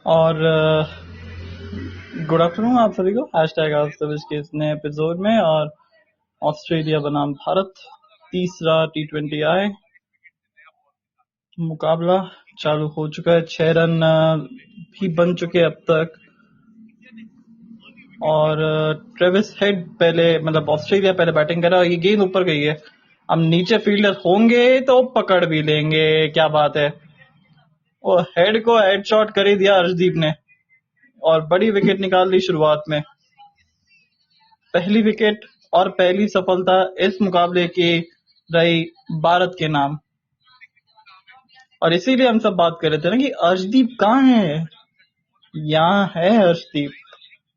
और good afternoon आप सभी को। हैशटैग आज सविश के इस नए एपिसोड में। और ऑस्ट्रेलिया बनाम भारत तीसरा T20 आए मुकाबला चालू हो चुका है। 6 रन भी बन चुके अब तक। और ट्रेविस हेड पहले मतलब ऑस्ट्रेलिया पहले बैटिंग कर रहा है। ये गेंद ऊपर गई है। अब नीचे फील्डर होंगे तो पकड़ भी लेंगे। क्या बात है। वो हेड को हेड शॉट कर ही दिया अर्शदीप ने और बड़ी विकेट निकाल ली शुरुआत में। पहली विकेट और पहली सफलता इस मुकाबले की रही भारत के नाम। और इसीलिए हम सब बात कर रहे थे ना कि अर्शदीप कहाँ है। यहाँ है अर्शदीप,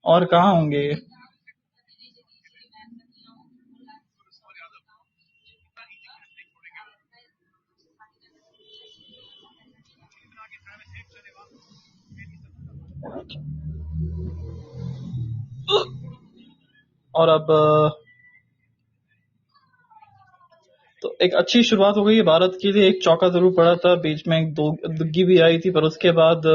और कहाँ होंगे। और अब तो एक अच्छी शुरुआत हो गई है भारत के लिए। एक चौका जरूर पड़ा था, बीच में एक दुग्गी भी आई थी, पर उसके बाद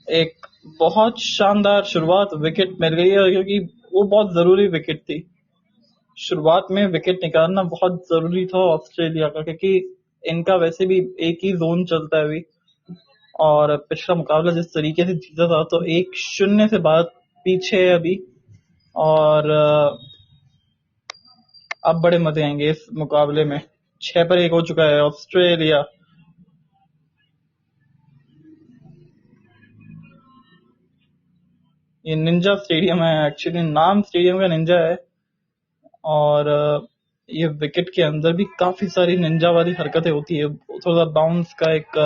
एक बहुत शानदार शुरुआत विकेट मिल गई है, क्योंकि वो बहुत जरूरी विकेट थी। शुरुआत में विकेट निकालना बहुत जरूरी था ऑस्ट्रेलिया का, क्योंकि इनका वैसे भी एक ही जोन चलता है अभी। और पिछला मुकाबला जिस तरीके से जीता था, तो 1-0 से भारत पीछे है अभी। और अब बड़े मजे आएंगे इस मुकाबले में। 6-1 हो चुका है ऑस्ट्रेलिया। ये निंजा स्टेडियम है, एक्चुअली नाम स्टेडियम का निंजा है। और ये विकेट के अंदर भी काफी सारी निंजा वाली हरकतें होती है। थोड़ा बाउंस का एक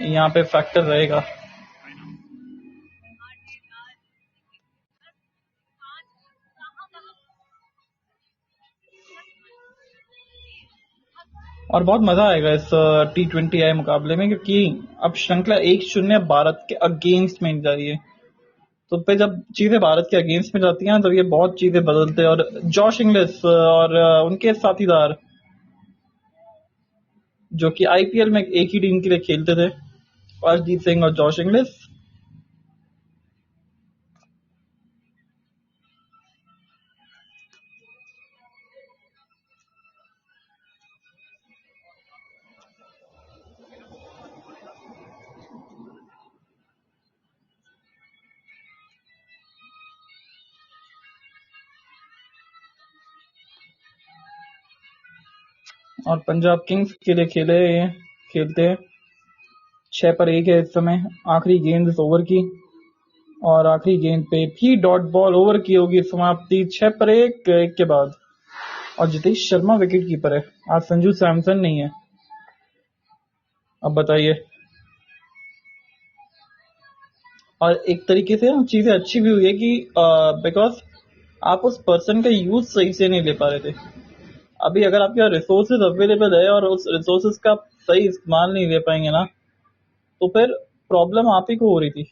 यहाँ पे फैक्टर रहेगा। और बहुत मजा आएगा इस T20 आई मुकाबले में, क्योंकि अब श्रृंखला 1-0 भारत के अगेंस्ट में जा रही है। तो फिर जब चीजें भारत के अगेंस्ट में जाती हैं, तो ये बहुत चीजें बदलते हैं। और जॉश इंग्लिश और उनके साथीदार, जो कि आईपीएल में एक ही टीम के लिए खेलते थे, अर्शदीप सिंह और जॉश इंग्लिश, और पंजाब किंग्स के लिए खेलते हैं। 6-1 है इस समय। आखिरी गेंद इस ओवर की, और आखिरी गेंद पे भी डॉट बॉल ओवर की होगी समाप्ति 6-1 के बाद। और जितेश शर्मा विकेट कीपर है, आज संजू सैमसन नहीं है। अब बताइए। और एक तरीके से चीजें अच्छी भी हुई है कि बिकॉज आप उस पर्सन का यूज सही से नहीं ले पा रहे थे। अभी अगर आपके पास रिसोर्सेज अवेलेबल है और उस रिसोर्सेज का सही इस्तेमाल नहीं ले पाएंगे ना, तो फिर प्रॉब्लम आप ही को हो रही थी।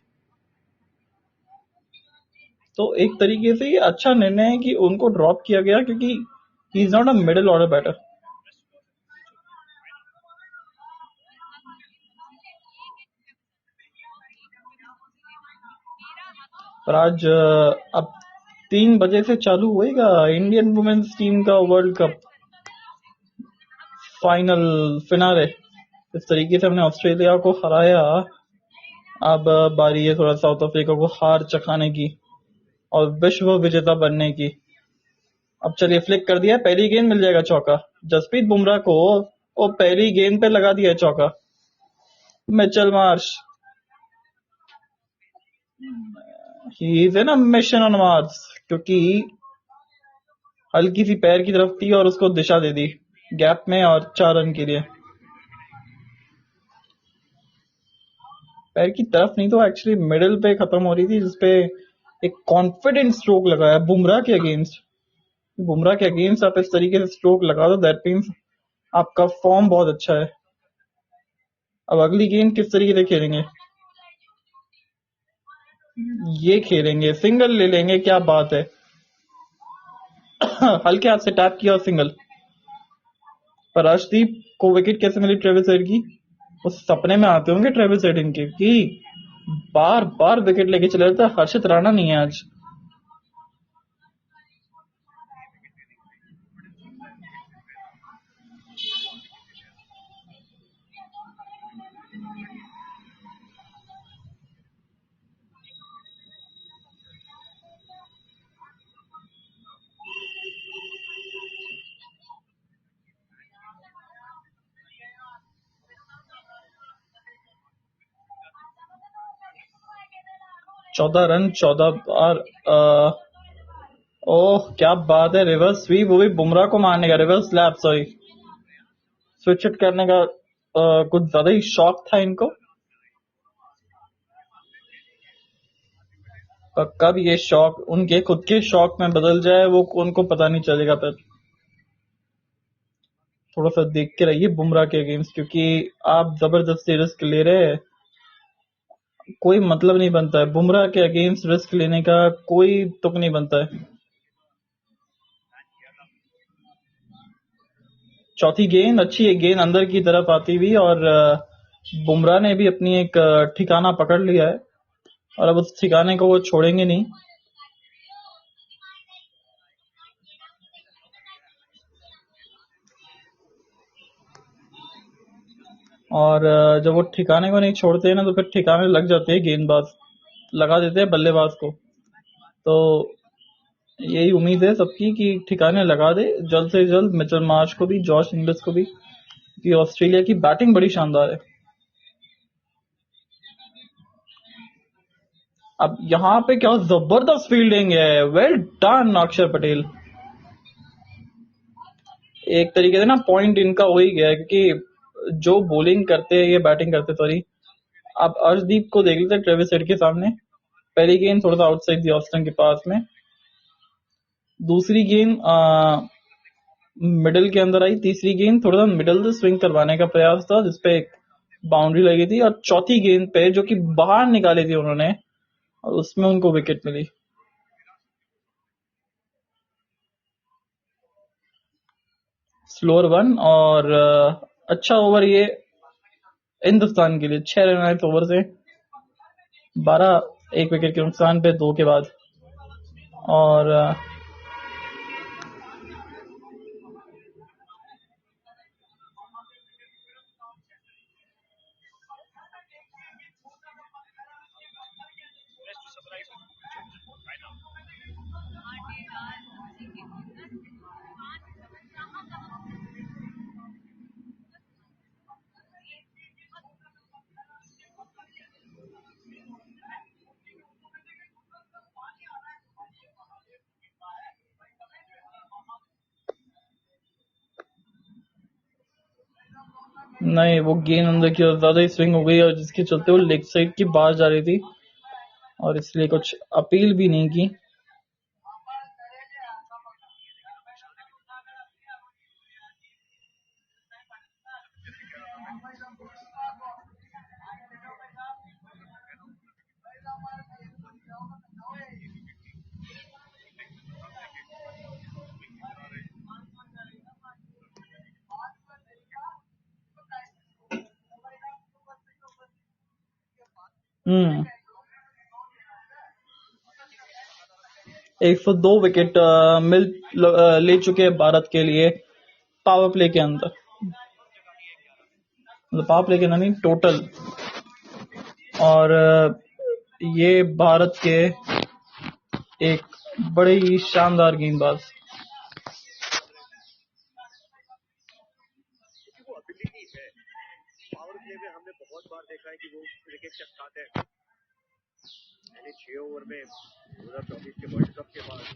तो एक तरीके से ये अच्छा निर्णय है कि उनको ड्रॉप किया गया, क्योंकि he is not a middle order batter. पर आज अब 3 बजे से चालू होएगा इंडियन वुमेन्स टीम का वर्ल्ड कप फाइनल फिनाले। इस तरीके से हमने ऑस्ट्रेलिया को हराया। अब बारी है थोड़ा साउथ अफ्रीका को हार चखाने की और विश्व विजेता बनने की। अब चलिए, फ्लिक कर दिया, पहली गेंद मिल जाएगा चौका जसप्रीत बुमराह को। वो पहली गेंद पे लगा दिया चौका Mitchell Marsh. He is an mission on Mars, क्योंकि हल्की सी पैर की तरफ थी और उसको दिशा दे दी गैप में, और 4 रन के लिए। पैर की तरफ नहीं तो एक्चुअली मिडिल पे खत्म हो रही थी, जिसपे एक कॉन्फिडेंट स्ट्रोक लगाया बुमराह के अगेंस्ट। बुमराह के अगेंस्ट आप इस तरीके से स्ट्रोक लगा दो, दैट मीन्स आपका फॉर्म बहुत अच्छा है। अब अगली गेंद किस तरीके से खेलेंगे। ये खेलेंगे, सिंगल ले लेंगे, क्या बात है। हल्के हाथ से टैप किया और सिंगल। पर अर्शदीप को विकेट कैसे मिली ट्रेविस हेड की। वो सपने में आते होंगे ट्रेविस हेड इनके कि बार बार विकेट लेके चले जाता है। हर्षित राणा नहीं है आज। चौदह रन 14 बार। ओह क्या बात है, रिवर्स स्वीप, वो भी बुमराह को मारने का, reverse slap sorry, switch it करने का। कुछ ज्यादा ही शौक था इनको। और कब ये शौक उनके खुद के शौक में बदल जाए वो उनको पता नहीं चलेगा। पर थोड़ा सा देख के रहिए बुमराह के अगेंस्ट, क्योंकि आप जबरदस्ती रिस्क ले रहे हैं, कोई मतलब नहीं बनता है। बुमराह के अगेंस्ट रिस्क लेने का कोई तुक नहीं बनता है। चौथी गेंद अच्छी, एक गेंद अंदर की तरफ आती हुई, और बुमराह ने भी अपनी एक ठिकाना पकड़ लिया है, और अब उस ठिकाने को वो छोड़ेंगे नहीं। और जब वो ठिकाने को नहीं छोड़ते हैं ना, तो फिर ठिकाने लग जाते हैं, गेंदबाज लगा देते हैं बल्लेबाज को। तो यही उम्मीद है सबकी कि ठिकाने लगा दे जल्द से जल्द मिचेल मार्श को भी, जॉश इंग्लिश को भी, कि ऑस्ट्रेलिया की बैटिंग बड़ी शानदार है। अब यहाँ पे क्या जबरदस्त फील्डिंग है, वेल डन अक्षर पटेल। एक तरीके से ना पॉइंट इनका हो ही गया है, क्योंकि जो बॉलिंग करते हैं, ये बैटिंग करते सॉरी। अब अर्शदीप को देख लेते हैं ट्रेविस हेड के सामने। पहली गेंद थोड़ा सा आउटसाइड दी ऑस्टन के पास में, दूसरी गेंद मिडिल के अंदर आई, तीसरी गेंद थोड़ा सा मिडिल से स्विंग करवाने का प्रयास था, जिसपे एक बाउंड्री लगी थी, और चौथी गेंद पे जो कि बाहर निकाली थी उन्होंने, और उसमें उनको विकेट मिली। स्लोअर वन, और अच्छा ओवर ये हिंदुस्तान के लिए। 6 रन आए ओवर से 12, एक विकेट के नुकसान पे 2 के बाद। और नहीं, वो गेंद अंदर की ओर ज्यादा ही स्विंग हो गई, और जिसके चलते वो लेग साइड की बाहर जा रही थी, और इसलिए कुछ अपील भी नहीं की। हम्म 102 विकेट ले चुके हैं भारत के लिए पावर प्ले के अंदर, मतलब पावर प्ले के अंदर नहीं, टोटल। और ये भारत के एक बड़े ही शानदार गेंदबाज।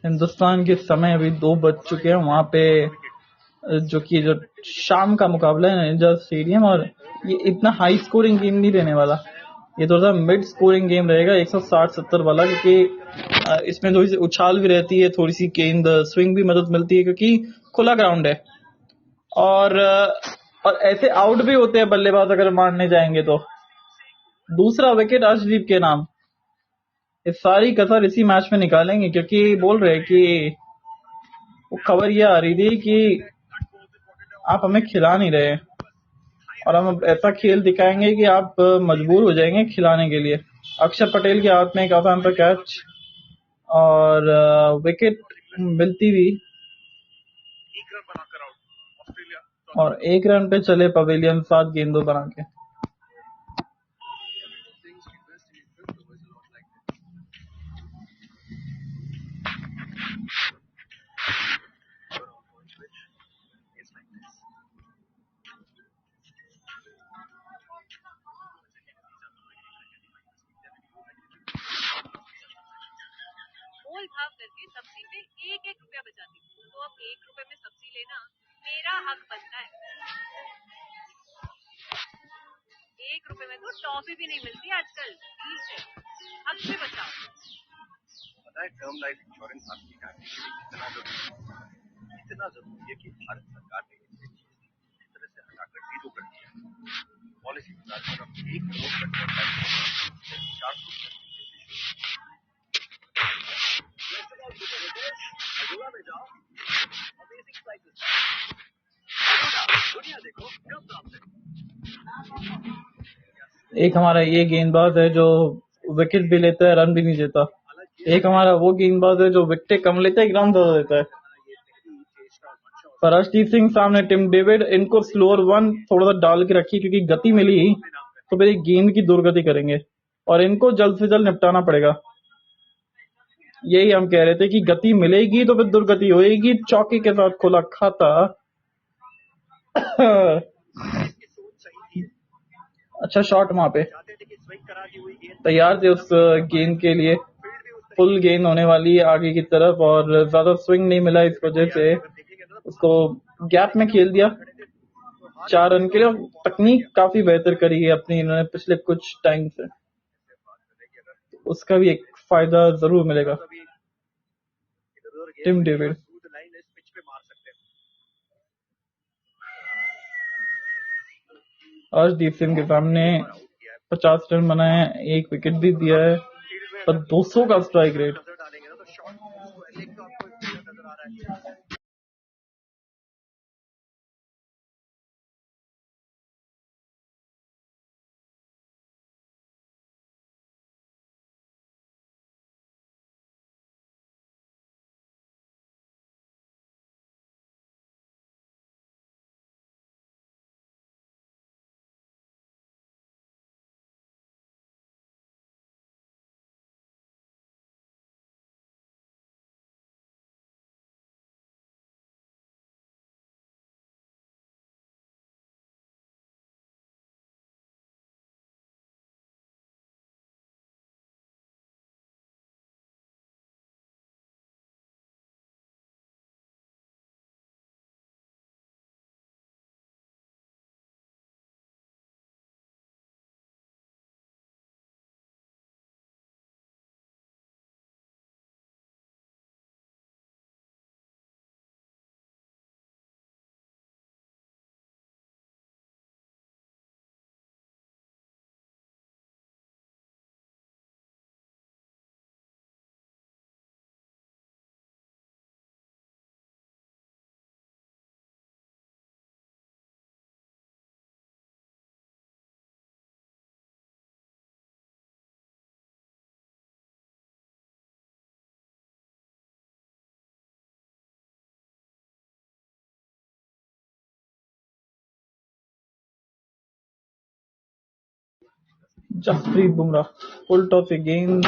हिंदुस्तान के समय अभी 2 बज चुके हैं वहां पे, जो शाम का मुकाबला है निंजा स्टेडियम, और ये इतना हाई स्कोरिंग गेम नहीं रहने वाला। ये थोड़ा सा मिड स्कोरिंग गेम रहेगा, 160-70 वाला, क्योंकि इसमें थोड़ी सी उछाल भी रहती है, थोड़ी सी गेंद स्विंग भी मदद मिलती है, क्योंकि खुला ग्राउंड है। और ऐसे आउट भी होते हैं बल्लेबाज अगर मारने जाएंगे तो। दूसरा विकेट अर्शदीप के नाम। ये सारी कसर इसी मैच में निकालेंगे, क्योंकि बोल रहे कि वो खबर ये आ रही थी कि आप हमें खिला नहीं रहे, और हम ऐसा खेल दिखाएंगे कि आप मजबूर हो जाएंगे खिलाने के लिए। अक्षर पटेल के हाथ में एक आसान सा कैच और विकेट मिलती हुई और 1 रन पे चले पवेलियन 7 गेंदों बना के। मोल भाव करके सब्जी में 1-1 रुपया बचाती हूँ, तो अब 1 रुपए में सब्जी लेना मेरा हक बनता है। 1 रुपए में तो टॉफी भी नहीं मिलती आजकल, प्लीज है, हक से बचाओ। पता है टर्म लाइफ इंश्योरेंस आपकी फैमिली के लिए इतना जरूरी है कि भारत सरकार ने इसे इस तरह से हटाकर 0 कर दिया। पॉलिसी बाजार पर अब 1 करोड़ का टर्म लाइफ 400 में जाओ, अमेजिंग प्राइसेस, दुनिया देखो कब प्राप्त है। एक हमारा ये गेंदबाज है जो विकेट भी लेता है, रन भी नहीं देता। एक हमारा वो गेंदबाज है जो विकेट कम लेता है, 1 रन ज्यादा देता है। पर अर्शदीप सिंह सामने टिम डेविड, इनको स्लोअर 1 थोड़ा सा डाल के रखी क्योंकि गति मिली तो फिर गेंद की दुर्गति करेंगे और इनको जल्द से जल्द निपटाना पड़ेगा। यही हम कह रहे थे कि गति मिलेगी तो फिर दुर्गति होएगी। चौके के साथ खुला खाता। अच्छा शॉट वहां पे तैयार थे उस गेंद के लिए। फुल गेंद होने वाली है आगे की तरफ और ज्यादा स्विंग नहीं मिला, इस वजह से उसको गैप में खेल दिया 4 रन के लिए। तकनीक काफी बेहतर करी है अपनी इन्होंने पिछले कुछ टाइम से, उसका भी एक फायदा जरूर मिलेगा टिम डेविड। अर्शदीप सिंह के सामने 50 रन बनाए हैं, 1 विकेट भी दिया है और 200 का strike rate. Jasprit Bumrah full toss से गेंद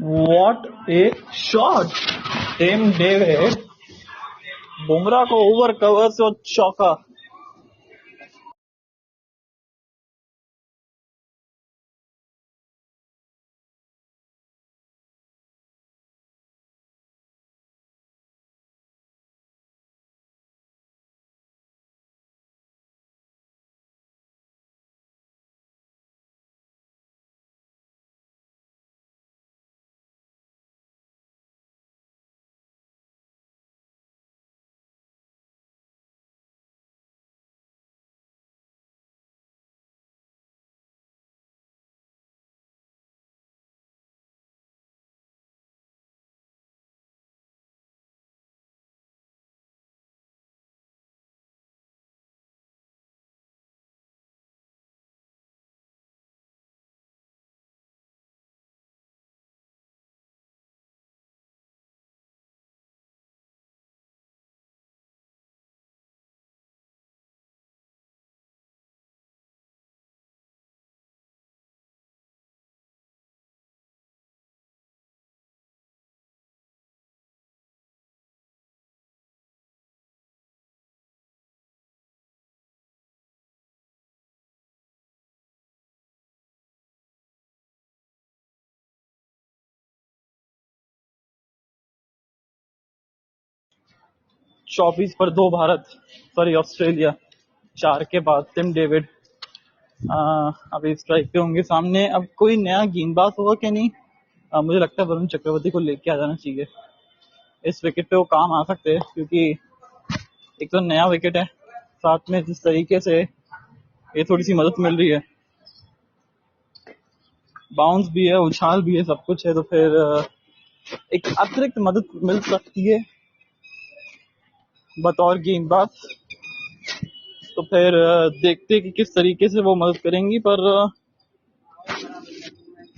what a shot! Tim David Bumrah को ओवर कवर से चौका। चौबीस पर 2 भारत, सॉरी ऑस्ट्रेलिया। 4 के बाद टिम डेविड अभी स्ट्राइक पे होंगे सामने। अब कोई नया गेंदबाज होगा कि नहीं? मुझे लगता है वरुण चक्रवर्ती को लेके आ जाना चाहिए। इस विकेट पे वो काम आ सकते हैं, क्योंकि एक तो नया विकेट है, साथ में जिस तरीके से ये थोड़ी सी मदद मिल रही है, बाउंस भी है, उछाल भी है, सब कुछ है, तो फिर एक अतिरिक्त मदद मिल सकती है बतौर गेंदबाज। तो फिर देखते हैं कि किस तरीके से वो मदद करेंगी। पर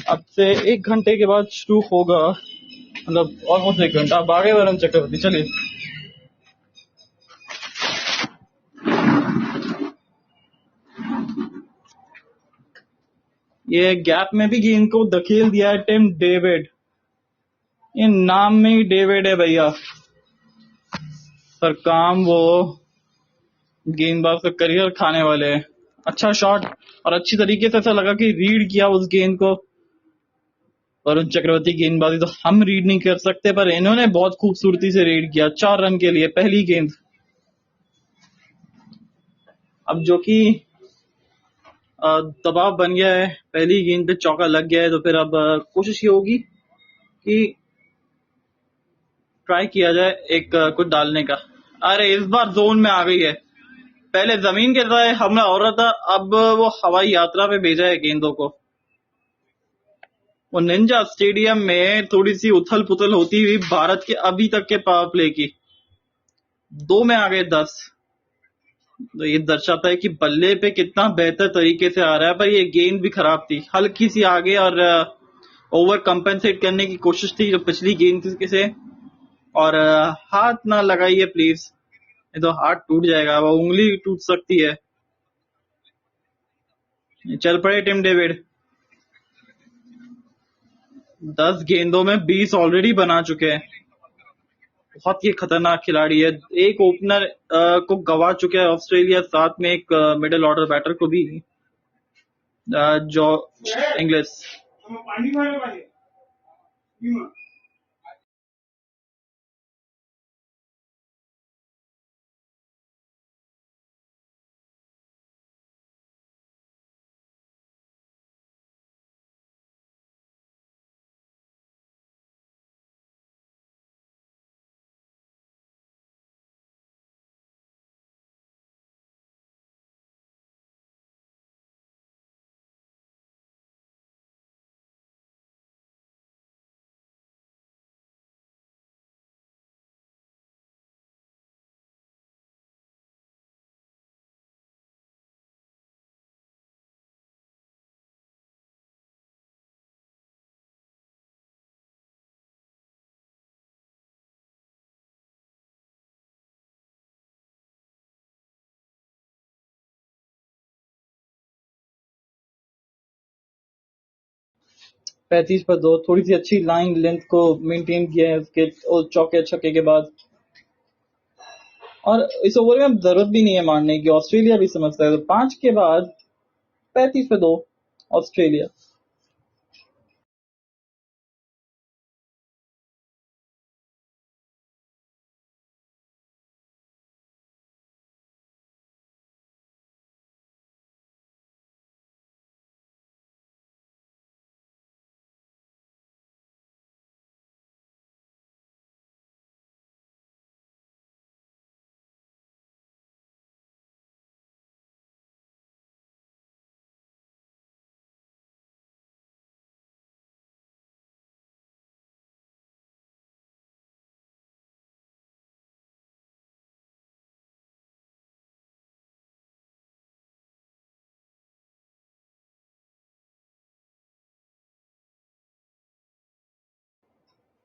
अब से 1 घंटे के बाद शुरू होगा, मतलब ऑलमोस्ट 1 घंटा। अब आगे वरुण चक्रवर्ती, चलिए। ये गैप में भी गेंद को धकेल दिया है टिम डेविड। ये नाम में ही डेविड है भैया, पर काम वो गेंदबाज का करियर खाने वाले हैं। अच्छा शॉट, और अच्छी तरीके से ऐसा लगा कि रीड किया उस गेंद को। वरुण चक्रवर्ती गेंदबाजी तो हम रीड नहीं कर सकते, पर इन्होंने बहुत खूबसूरती से रीड किया। 4 रन के लिए पहली गेंद। अब जो कि दबाव बन गया है, पहली गेंद पे चौका लग गया है, तो फिर अब कोशिश ये होगी कि ट्राई किया जाए एक कुछ डालने का। अरे इस बार जोन में आ गई है। पहले जमीन के तरह हमला हो रहा था, अब वो हवाई यात्रा पे भेजा है गेंदों को। वो निंजा स्टेडियम में थोड़ी सी उथल पुथल होती हुई भारत के अभी तक के पावर प्ले की 2 में आ गए 10। तो ये दर्शाता है कि बल्ले पे कितना बेहतर तरीके से आ रहा है। पर ये गेंद भी खराब थी, हल्की सी आगे, और ओवर कंपेंसेट करने की कोशिश थी जो पिछली गेंद थी से। और हाथ ना लगाइए प्लीज, नहीं तो हाथ टूट जाएगा, वो उंगली टूट सकती है। चल पड़े टिम डेविड। 10 गेंदों में 20 ऑलरेडी बना चुके हैं। बहुत ही खतरनाक खिलाड़ी है। एक ओपनर को गवा चुके हैं ऑस्ट्रेलिया, साथ में एक मिडिल ऑर्डर बैटर को भी, जो इंग्लिश। 35 पर 2, थोड़ी सी अच्छी लाइन लेंथ को मेंटेन किया है उसके और चौके छक्के के बाद। और इस ओवर में अब जरूरत भी नहीं है मारने की, ऑस्ट्रेलिया भी समझता है। तो 5 के बाद 35 पर 2 ऑस्ट्रेलिया।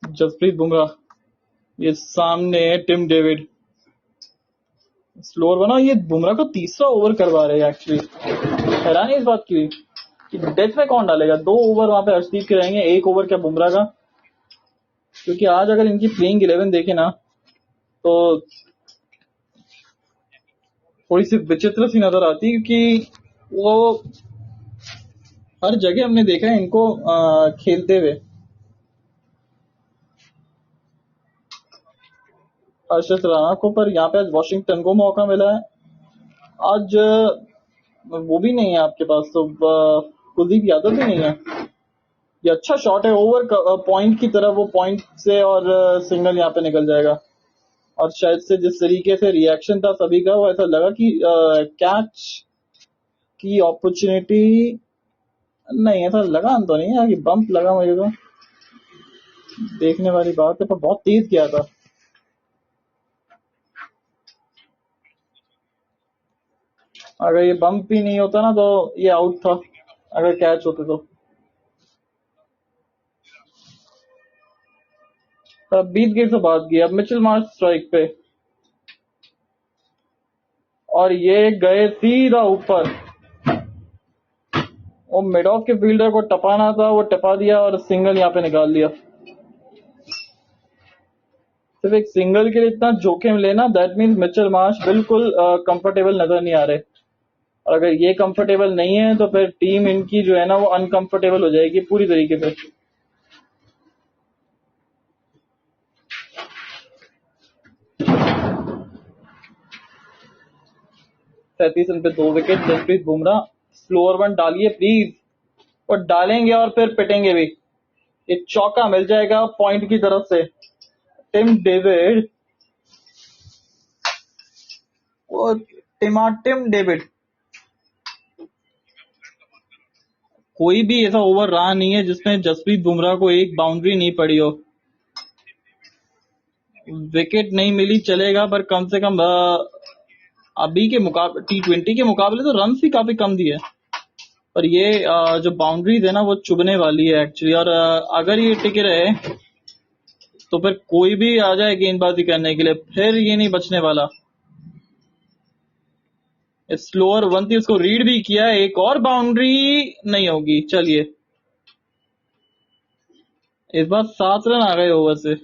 जसप्रीत बुमराह, ये सामने टिम डेविड, स्लोअर बना। ये बुमराह को तीसरा ओवर करवा रहे हैं एक्चुअली। हैरानी इस बात की कि डेथ में कौन डालेगा। 2 ओवर वहां पे हर्षदीप के रहेंगे, 1 ओवर क्या बुमराह का। क्योंकि आज अगर इनकी प्लेइंग 11 देखे ना तो थोड़ी सी विचित्र सी नजर आती है, क्योंकि वो हर जगह हमने देखा है इनको खेलते हुए। हर्षद राणा को, पर यहाँ पे आज वॉशिंगटन को मौका मिला है। आज वो भी नहीं है आपके पास, तो कुलदीप यादव भी नहीं है। ये अच्छा शॉट है ओवर पॉइंट की तरफ, वो पॉइंट से और सिंगल यहाँ पे निकल जाएगा। और शायद से जिस तरीके से रिएक्शन था सभी का, वो ऐसा लगा कि कैच की अपॉर्चुनिटी नहीं, ऐसा लगा तो नहीं है कि बम्प लगा मुझे तो। देखने वाली बात है, पर बहुत तेज किया था। अगर ये बम्प भी नहीं होता ना तो ये आउट था, अगर कैच होते तो। पर अब बीत गई तो बात गई। अब मिचेल मार्श स्ट्राइक पे, और ये गए सीधा ऊपर। वो मिड ऑफ के फील्डर को टपाना था, वो टपा दिया और सिंगल यहाँ पे निकाल लिया। सिर्फ एक सिंगल के लिए इतना जोखिम लेना, दैट मीन्स मिचेल मार्श बिल्कुल कंफर्टेबल नजर नहीं आ रहे। और अगर ये कंफर्टेबल नहीं है तो फिर टीम इनकी जो है ना वो अनकंफर्टेबल हो जाएगी पूरी तरीके से। सैंतीस रन पे 2 wicket. Jasprit Bumrah, slower one डालिए प्लीज। और डालेंगे और फिर पिटेंगे भी। एक चौका मिल जाएगा पॉइंट की तरफ से। टिम डेविड, वो टिम डेविड, कोई भी ऐसा ओवर रहा नहीं है जिसमें जसप्रीत बुमराह को एक बाउंड्री नहीं पड़ी हो। विकेट नहीं मिली चलेगा, पर कम से कम अभी के मुकाबले T20 के मुकाबले तो रन भी काफी कम दिए। पर ये जो बाउंड्रीज है ना वो चुभने वाली है एक्चुअली। और अगर ये टिके रहे तो फिर कोई भी आ जाए गेंदबाजी करने के लिए, फिर ये नहीं बचने वाला। स्लोअर वन थी, उसको रीड भी किया। एक और बाउंड्री नहीं होगी। चलिए, इस बार 7 रन आ गए ओवर से।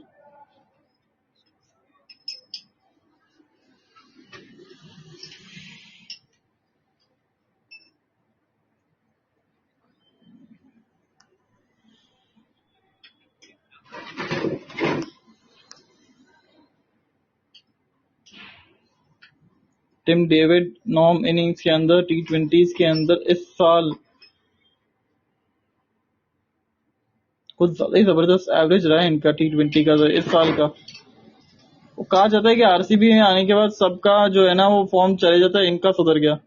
टिम डेविड 9 इनिंग्स के अंदर T20s के अंदर इस साल कुछ ज्यादा ही जबरदस्त एवरेज रहा है इनका T20 का। तो इस साल का वो कहा जाता है कि आरसीबी में आने के बाद सबका जो है ना वो फॉर्म चले जाता है, इनका सुधर गया।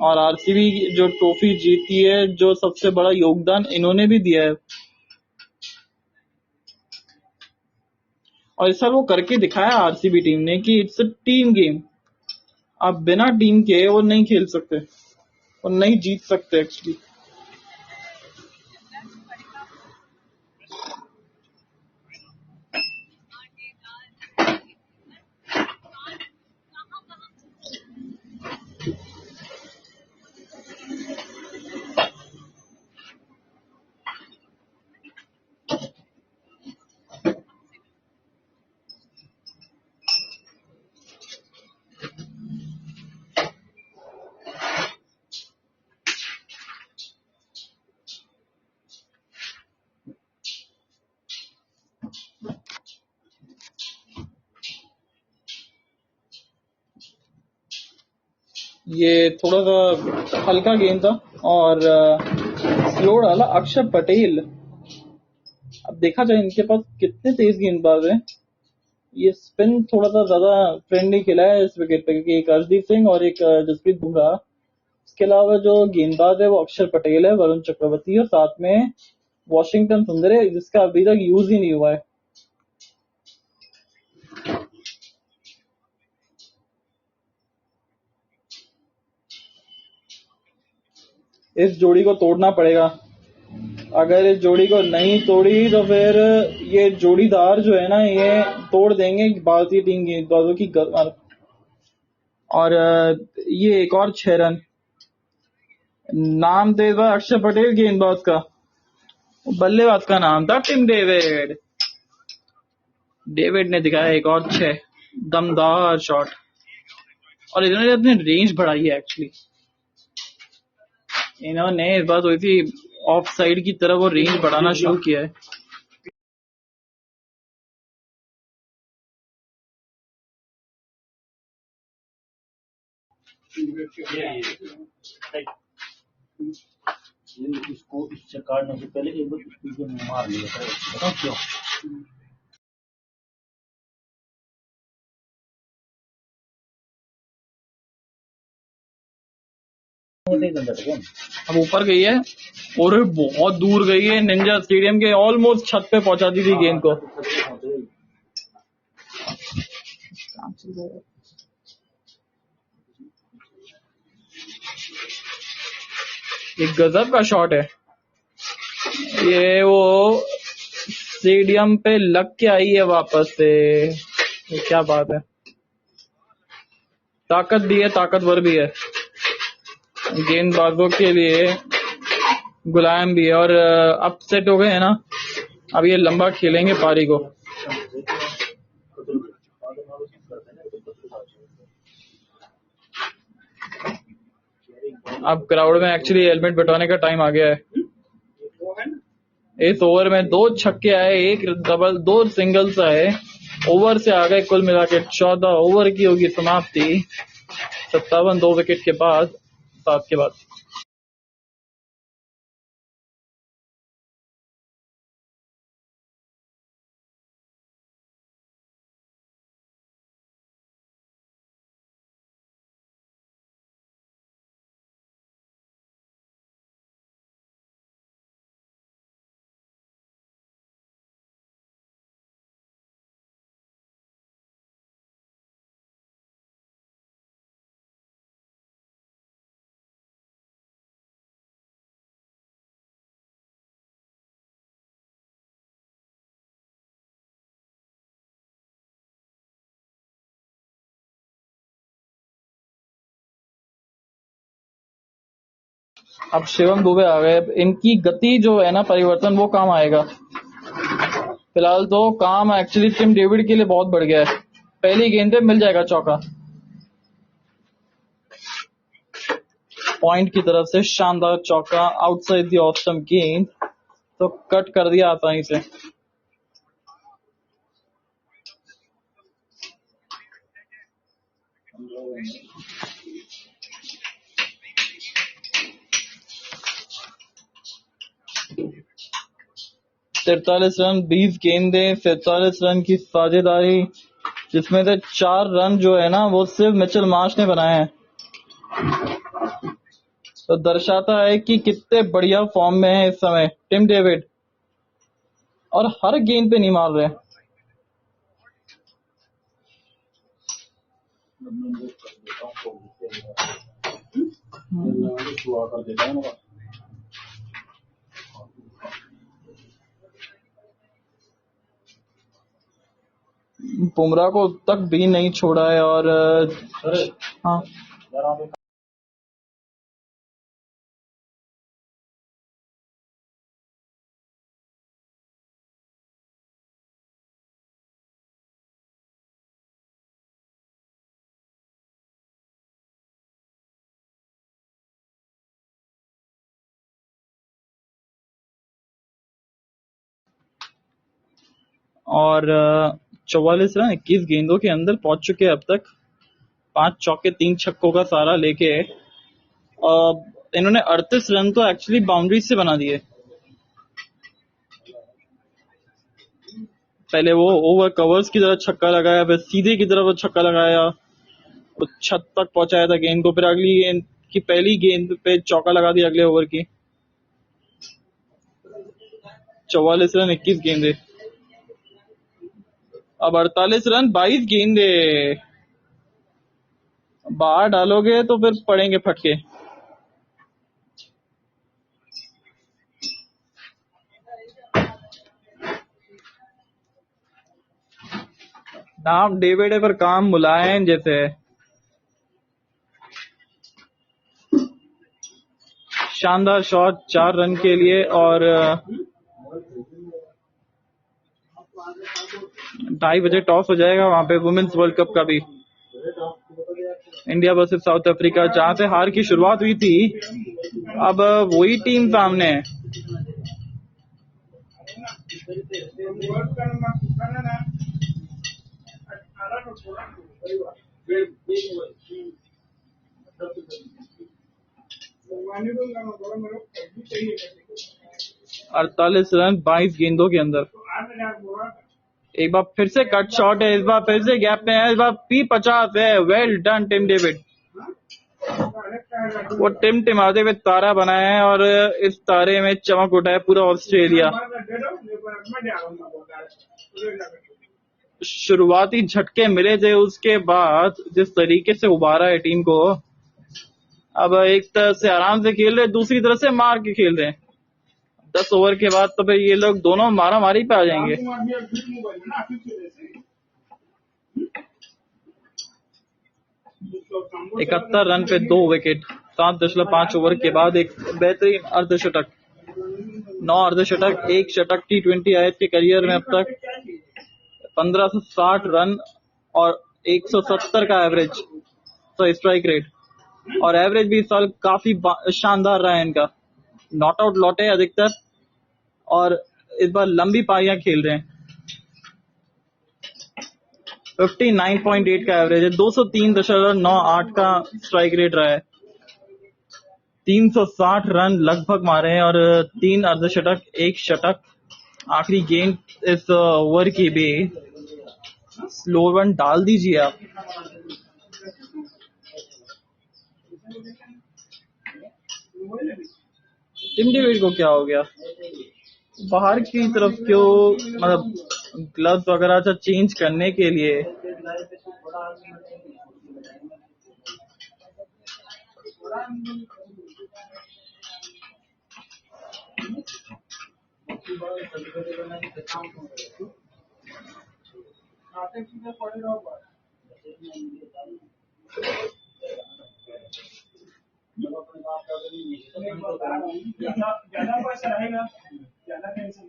और आरसीबी जो ट्रॉफी जीती है, जो सबसे बड़ा योगदान इन्होंने भी दिया है। और इस साल वो करके दिखाया आरसीबी टीम ने कि इट्स अ टीम गेम। आप बिना टीम के वो नहीं खेल सकते और नहीं जीत सकते एक्चुअली। ये थोड़ा सा हल्का गेंद था और स्लो डाला अक्षर पटेल। अब देखा जाए इनके पास कितने तेज गेंदबाज हैं। ये स्पिन थोड़ा सा ज्यादा फ्रेंडली खेला है इस विकेट पे, क्योंकि एक अर्शदीप सिंह और एक जसप्रीत बुमराह। इसके अलावा जो गेंदबाज है वो अक्षर पटेल है, वरुण चक्रवर्ती और साथ में वॉशिंगटन सुंदर है, जिसका अभी तक यूज ही नहीं हुआ है। इस जोड़ी को तोड़ना पड़ेगा। अगर इस जोड़ी को नहीं तोड़ी तो फिर ये जोड़ीदार जो है ना, ये तोड़ देंगे भारतीय टीम गेंदबाजों की और ये एक और 6 रन। नाम दे दो अक्षर पटेल गेंदबाज का, बल्लेबाज का नाम था टिम डेविड। डेविड ने दिखाया एक और 6, दमदार शॉट। और इन्होंने अपनी रेंज बढ़ाई है एक्चुअली। इन्होंने इस बार हुई थी ऑफ साइड की तरफ वो रेंज बढ़ाना शुरू किया है। इसको इससे काटने से पहले एक बार इसको मार लिया था, बताओ क्यों? अब ऊपर गई है और बहुत दूर गई है, निंजा स्टेडियम के ऑलमोस्ट छत पे पहुंचा दी थी गेंद को। एक गजब का शॉट है ये, वो स्टेडियम पे लग के आई है वापस से। क्या बात है, ताकत भी है, ताकतवर भी है, गेंदबाजों के लिए गुलाम भी है। और अपसेट हो गए हैं ना, अब ये लंबा खेलेंगे पारी को। अब क्राउड में एक्चुअली हेलमेट बटवाने का टाइम आ गया है। इस ओवर में 2 छक्के आए, एक डबल, 2 सिंगल्स आए। ओवर से आ गए कुल मिला के 14 ओवर की होगी समाप्ति। 57 2 विकेट के बाद, 7 के बाद। अब शिवम दुबे आ गए। इनकी गति जो है ना, परिवर्तन वो काम आएगा। फिलहाल तो काम एक्चुअली टिम डेविड के लिए बहुत बढ़ गया है। पहली गेंद पे मिल जाएगा चौका। पॉइंट की तरफ से शानदार चौका, आउटसाइड द ऑफ स्टंप गेंद, तो कट कर दिया आसानी से। तिरतालीस रन, 20 गेंदें, 47 रन की साझेदारी, जिसमें से 4 रन जो है ना वो सिर्फ मिचेल मार्श ने बनाए हैं। तो दर्शाता है कि कितने बढ़िया फॉर्म में है इस समय टिम डेविड, और हर गेंद पे नहीं मार रहे। बुमराह को तक भी नहीं छोड़ा है। और हाँ, और 44 रन 21 गेंदों के अंदर पहुंच चुके हैं अब तक। 5 चौके 3 छक्कों का सारा लेके इन्होंने 38 रन तो एक्चुअली बाउंड्री से बना दिए। पहले वो ओवर कवर्स की तरफ छक्का लगाया, फिर सीधे की तरफ छक्का लगाया, वो छत तक पहुंचाया था गेंद को, फिर अगली गेंद की पहली गेंद पे चौका लगा दिया अगले ओवर की। 44 रन 21 गेंदे, अब 48 रन 22 गेंदे। बाहर डालोगे तो फिर पड़ेंगे फटके। नाम डेविड है पर काम मुलायम जैसे है। शानदार शॉट 4 रन के लिए, और 2:30 बजे टॉस हो जाएगा वहां पे वुमेन्स वर्ल्ड कप का भी, इंडिया वर्सेस साउथ अफ्रीका, जहां से हार की शुरुआत हुई थी। अब वही टीम सामने है। अड़तालीस रन 22 गेंदों के अंदर। एक बार फिर से कट शॉट है, इस बार फिर से गैप में है, इस बार P50 है। Well done Tim David. वो टिमटिमाते हुए तारा बनाया है और इस तारे में चमक उठा है पूरा ऑस्ट्रेलिया। शुरुआती झटके मिले थे, उसके बाद जिस तरीके से उबारा है टीम को, अब एक तरफ से आराम से खेल रहे, दूसरी तरफ से मार के खेल रहे हैं। 10 ओवर के बाद तो फिर ये लोग दोनों मारा मारी पे आ जाएंगे। 71 रन पे 2 विकेट, 7.5 ओवर के बाद एक बेहतरीन अर्धशतक। 9 अर्धशतक, 1 शतक T20 आयत के करियर में अब तक। 1560 रन और 170 का एवरेज, तो स्ट्राइक रेट, और एवरेज भी इस साल काफी शानदार रहा है इनका। नॉट आउट लौटे अधिकतर, और इस बार लंबी पारियां खेल रहे हैं। 59.8 का एवरेज है, 203.98 का स्ट्राइक रेट रहा है। 360 रन लगभग मारे हैं और 3 अर्धशतक, 1 शतक। आखिरी गेंद इस ओवर की भी स्लो वन डाल दीजिए आप। टिम डेविड को क्या हो गया? बाहर की तरफ क्यों, मतलब ग्लव्स वगैरह अच्छा चेंज करने के लिए। ज्यादा पैसा रहेगा, ज्यादा टेंशन